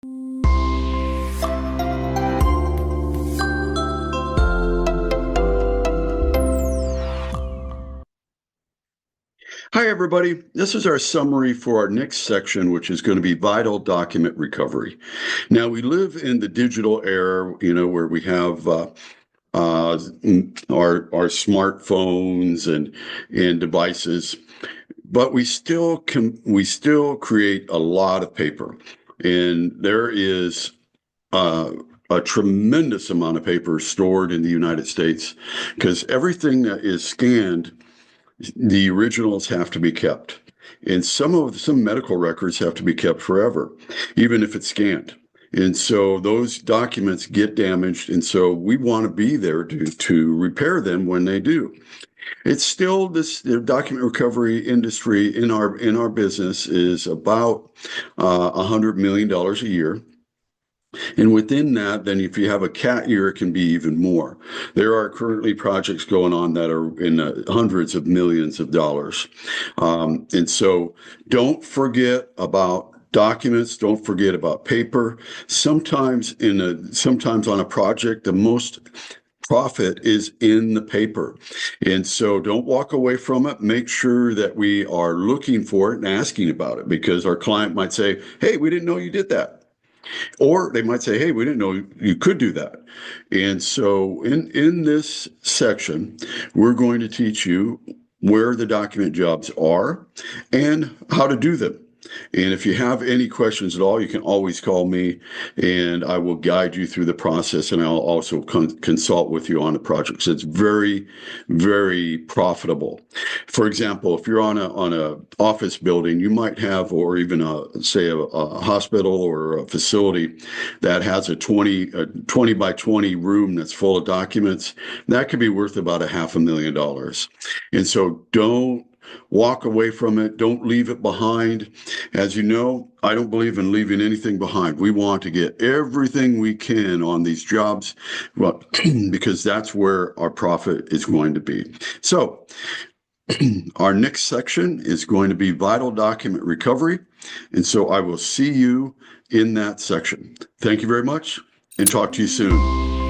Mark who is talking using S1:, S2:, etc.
S1: Hi, everybody. This is our summary for our next section, which is going to be vital document recovery. Now, we live in the digital era, where we have our smartphones and devices, but we still create a lot of paper, and there is a tremendous amount of paper stored in the United States because everything that is scanned, the originals have to be kept. And some medical records have to be kept forever, even if it's scanned. And so those documents get damaged, and so we want to be there to repair them when they do. It's still the document recovery industry in our business is about $100 million a year. And within that, then if you have a cat year, it can be even more. There are currently projects going on that are in hundreds of millions of dollars. And so don't forget about documents. Don't forget about paper. Sometimes on a project, the most profit is in the paper. And so don't walk away from it. Make sure that we are looking for it and asking about it, because our client might say, hey, we didn't know you did that. Or they might say, hey, we didn't know you could do that. And so in this section, we're going to teach you where the document jobs are and how to do them. And if you have any questions at all, you can always call me and I will guide you through the process, and I'll also consult with you on the project. So it's very, very profitable. For example, if you're on a office building, you might have, or even a hospital or a facility that has a 20 by 20 room that's full of documents, that could be worth about $500,000. And so don't walk away from it. Don't leave it behind. As you know, I don't believe in leaving anything behind. We want to get everything we can on these jobs, well, because that's where our profit is going to be. So our next section is going to be vital document recovery. And so I will see you in that section. Thank you very much and talk to you soon.